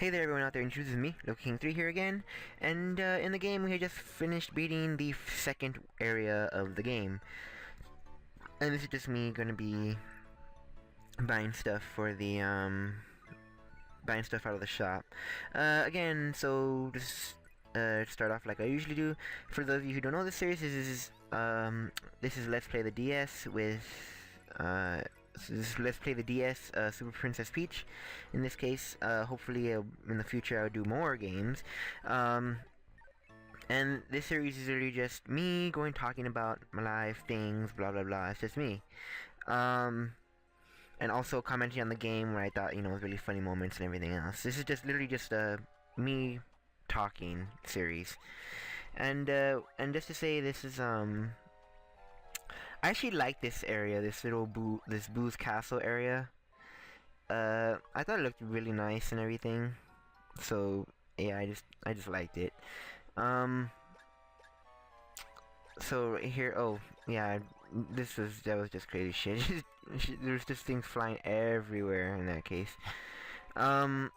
Hey there everyone out there, and this is me, LokiKing3 here again, and in the game we had just finished beating the second area of the game. And this is just me gonna be buying stuff for the, buying stuff out of the shop. Again, so just, start off like I usually do. For those of you who don't know this series, this is Let's Play the DS with, Let's Play the DS Super Princess Peach. In this case, hopefully in the future I'll do more games. And this series is literally just me talking about my life, things, blah blah blah. It's just me. And also commenting on the game where I thought, was really funny moments and everything else. This is just literally just me talking series. And just to say, this is I actually like this area, this Boo's Castle area. I thought it looked really nice and everything. So yeah, I just liked it. So right here, oh yeah, that was just crazy shit. There's just things flying everywhere in that case. I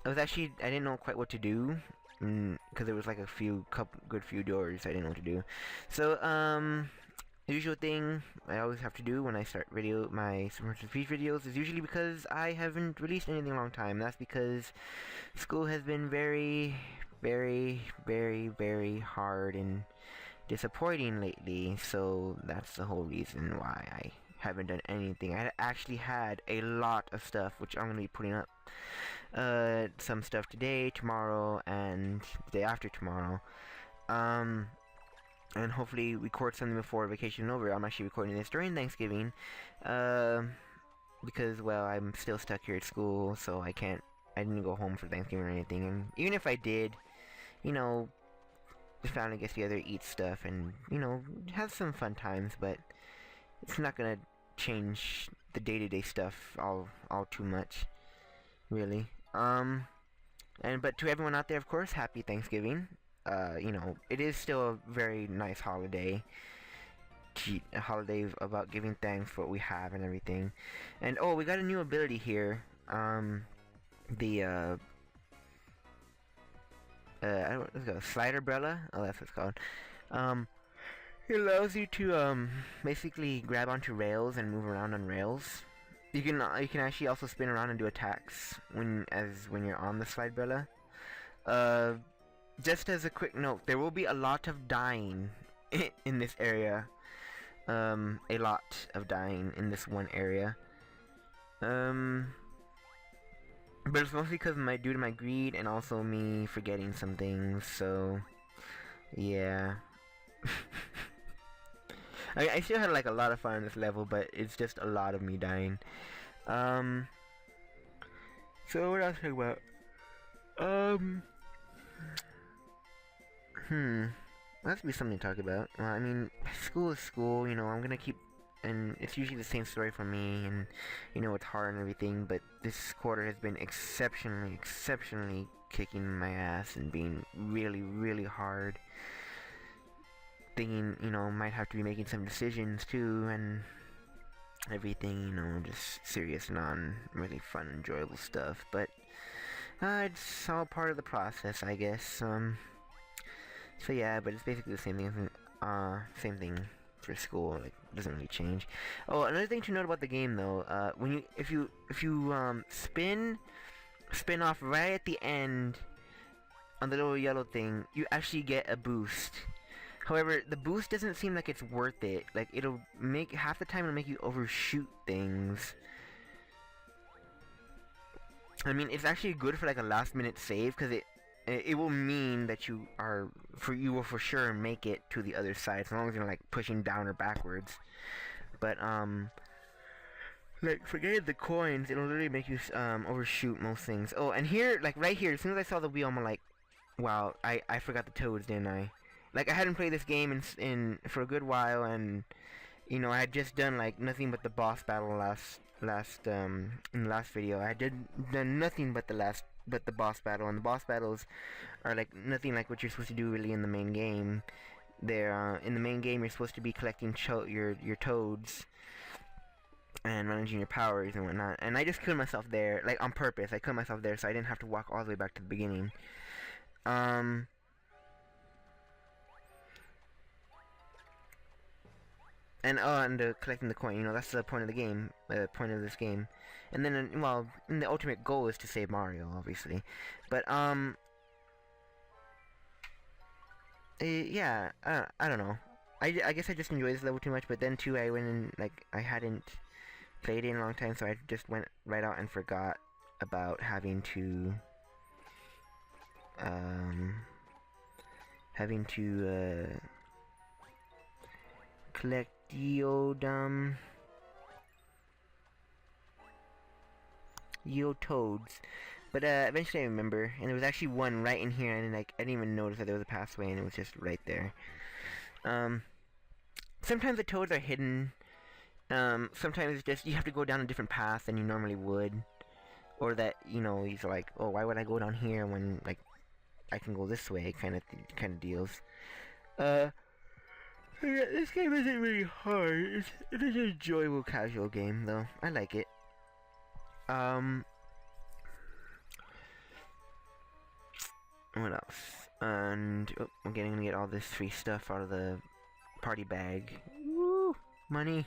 didn't know quite what to do, because there was like a good few doors I didn't know what to do. So the usual thing I always have to do when I start my Super Princess Peach videos is usually because I haven't released anything in a long time. That's because school has been very, very, very, very hard and disappointing lately. So that's the whole reason why I haven't done anything. I actually had a lot of stuff, which I'm going to be putting up. Some stuff today, tomorrow, and the day after tomorrow. And hopefully record something before vacation is over. I'm actually recording this during Thanksgiving, because, well, I'm still stuck here at school, so I didn't go home for Thanksgiving or anything, and even if I did, the family gets together, eat stuff, and, have some fun times, but it's not gonna change the day-to-day stuff all too much, really. But to everyone out there, of course, happy Thanksgiving. It is still a very nice holiday. A holiday about giving thanks for what we have and everything. And oh, we got a new ability here. I don't know, let's go, Slide Umbrella. Oh, that's what it's called. It allows you to basically grab onto rails and move around on rails. You can actually also spin around and do attacks when you're on the Slide Umbrella. Just as a quick note, there will be a lot of dying in this area. A lot of dying in this one area. But it's mostly because due to my greed and also me forgetting some things, so yeah. I still had like a lot of fun on this level, but it's just a lot of me dying. So what else to talk about? That's be something to talk about. I mean, school is school, I'm gonna keep, and it's usually the same story for me, and, it's hard and everything, but this quarter has been exceptionally kicking my ass and being really, really hard. Thinking, might have to be making some decisions too, and everything, just serious, really fun, enjoyable stuff, but, it's all part of the process, I guess. So yeah, but it's basically the same thing for school. Like, it doesn't really change. Oh, another thing to note about the game though, if you spin off right at the end on the little yellow thing, you actually get a boost. However, the boost doesn't seem like it's worth it. Like, half the time it'll make you overshoot things. I mean, it's actually good for like a last minute save, because it will mean that you will for sure make it to the other side, as long as you're like pushing down or backwards. But like, forget the coins, it'll literally make you overshoot most things. Oh, and here, like right here, as soon as I saw the wheel, I'm like, wow, I forgot the toads, didn't I? Like, I hadn't played this game for a good while, and I had just done like nothing but the boss battle in the last video. I had done nothing but the boss battle, and the boss battles are like nothing like what you're supposed to do really in the main game. In the main game, you're supposed to be collecting your toads, and managing your powers and whatnot. And I just killed myself there, like on purpose. I killed myself there so I didn't have to walk all the way back to the beginning. Um, and collecting the coin. You know, that's the point of the game. The point of this game. And then, well, the ultimate goal is to save Mario, obviously. But yeah, I don't know. I guess I just enjoyed this level too much. But then too, I went and like I hadn't played it in a long time, so I just went right out and forgot about having to collect Geotoads. But eventually I remember, and there was actually one right in here, and like I didn't even notice that there was a pathway, and it was just right there. Sometimes the toads are hidden. Sometimes it's just you have to go down a different path than you normally would, or that you know he's like, oh, why would I go down here when like I can go this way, kind of deals. Yeah, this game isn't really hard. It's an enjoyable casual game though. I like it. What else? And oh, I'm gonna get all this free stuff out of the party bag. Woo! Money.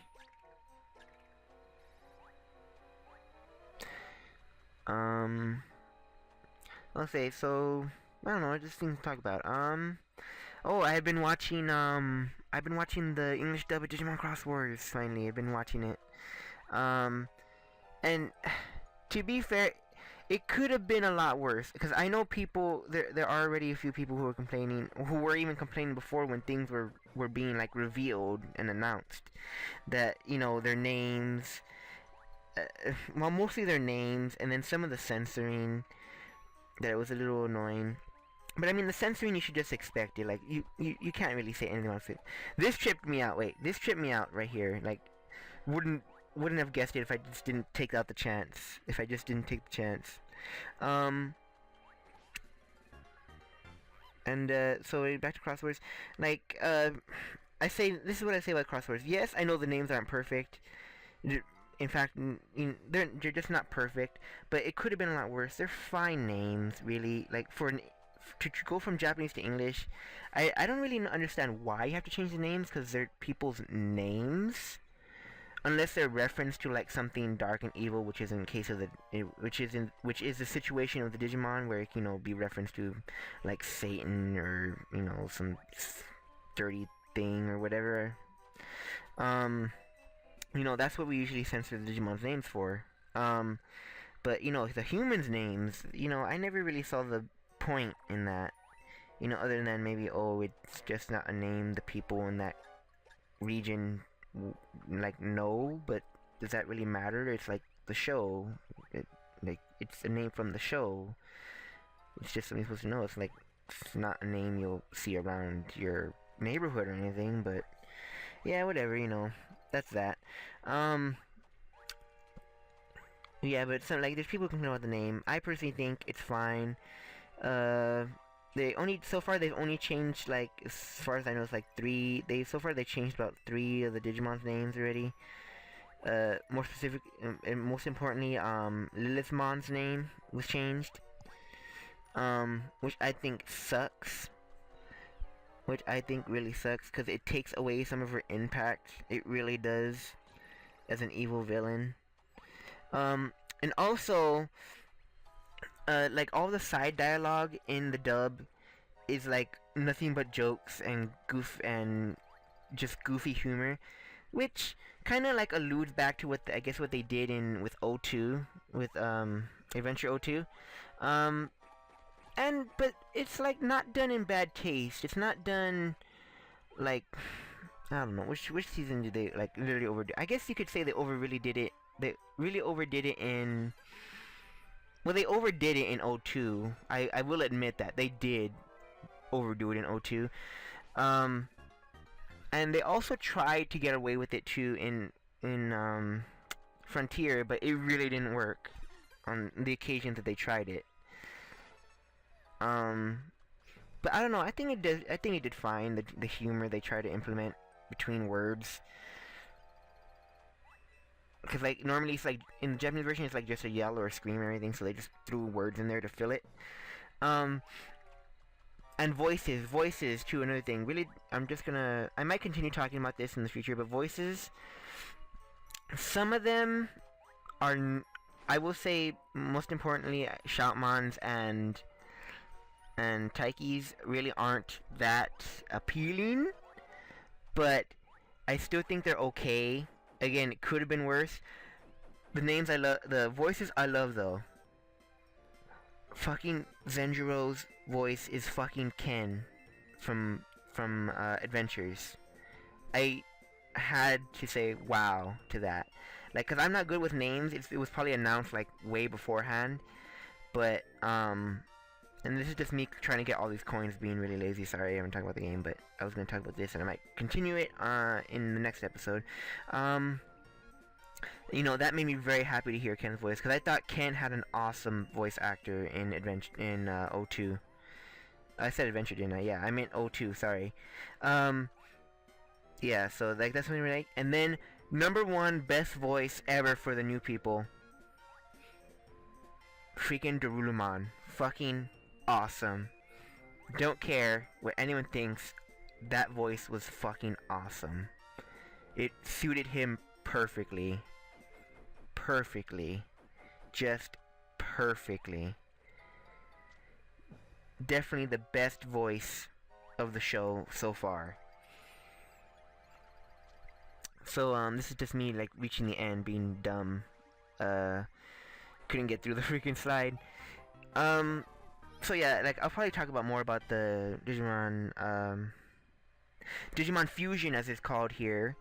Let's say, so, I don't know, just things to talk about. Oh, I've been watching the English dub of Digimon Cross Wars, finally. I've been watching it. And, to be fair, it could have been a lot worse, because I know people, there are already a few people who were even complaining before when things were being, like, revealed and announced. That, you know, their names, well, mostly their names, and then some of the censoring, that it was a little annoying. But I mean, the censoring you should just expect it. Like you can't really say anything else. This tripped me out. Wait, this tripped me out right here. Like, wouldn't have guessed it if I just didn't take out the chance. If I just didn't take the chance. So back to Cross Wars. Like, I say this is what I say about Cross Wars. Yes, I know the names aren't perfect. In fact, they're just not perfect, but it could have been a lot worse. They're fine names, really. Like, to go from Japanese to English, I don't really understand why you have to change the names, because they're people's names. Unless they're reference to, like, something dark and evil, which is in case of which is the situation of the Digimon, where it can, you know, be referenced to, like, Satan, or, you know, some dirty thing, or whatever. You know, that's what we usually censor the Digimon's names for. But, you know, the humans' names, you know, I never really saw the point in that. You know, other than maybe, oh, it's just not a name the people in that region, like, know, but does that really matter? It's like the show. It's a name from the show. It's just something you're supposed to know. It's like, it's not a name you'll see around your neighborhood or anything, but yeah, whatever, you know. That's that. Yeah, but like, there's people who complain about the name. I personally think it's fine. So far they've only changed, like, as far as I know, it's like so far they changed about 3 of the Digimon's names already. More specific, and most importantly, Lilithmon's name was changed. Which I think sucks. Which I think really sucks, because it takes away some of her impact. It really does, as an evil villain. And also, like, all the side dialogue in the dub is, like, nothing but jokes and just goofy humor, which kind of, like, alludes back to what what they did with O2, with Adventure O2. But it's, like, not done in bad taste. It's not done, like, I don't know, which season did they, like, literally overdo? I guess you could say they really overdid it in, well, they overdid it in O2. I will admit that they did overdo it in O2. And they also tried to get away with it too in Frontier, but it really didn't work on the occasions that they tried it. But I don't know. I think it did fine. The humor they tried to implement between words. because like normally it's like in the Japanese version it's like just a yell or a scream or anything, so they just threw words in there to fill it. Um, and voices too. Another thing, really, I might continue talking about this in the future, but voices, some of them are, I will say, most importantly, Shoutmon's and Taiki's really aren't that appealing, but I still think they're okay. Again, it could have been worse. The voices I love though. Fucking Zenjiro's voice is fucking Ken from Adventures. I had to say wow to that. Like, cause I'm not good with names. It was probably announced like way beforehand, but and this is just me trying to get all these coins, being really lazy. Sorry, I haven't talked about the game, but I was gonna talk about this, and I might continue it in the next episode. You know, that made me very happy to hear Ken's voice, because I thought Ken had an awesome voice actor in O2. I said Adventure, didn't I? Yeah, I meant O2. Sorry. Yeah. So like that's what I like. And then number one best voice ever for the new people. Freaking Daruluman. Fucking awesome. Don't care what anyone thinks. That voice was fucking awesome. It suited him perfectly. Perfectly. Just perfectly. Definitely the best voice of the show so far. So this is just me like reaching the end, being dumb. Couldn't get through the freaking slide. So yeah, like I'll probably talk about more about the Digimon Fusion as it's called here.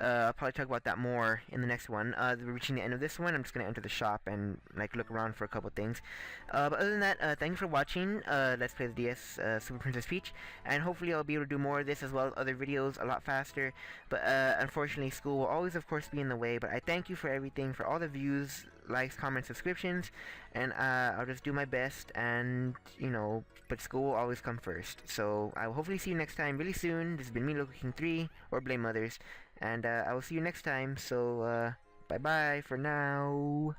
I'll probably talk about that more in the next one. We're reaching the end of this one. I'm just gonna enter the shop and like look around for a couple things. But other than that, thank you for watching. Let's Play the DS Super Princess Peach, and hopefully I'll be able to do more of this as well as other videos a lot faster. But unfortunately, school will always, of course, be in the way. But I thank you for everything, for all the views, likes, comments, subscriptions, and I'll just do my best. And you know, but school will always come first. So I will hopefully see you next time really soon. This has been me, Loco King 3, or Blame Mothers. And I will see you next time, so bye-bye for now.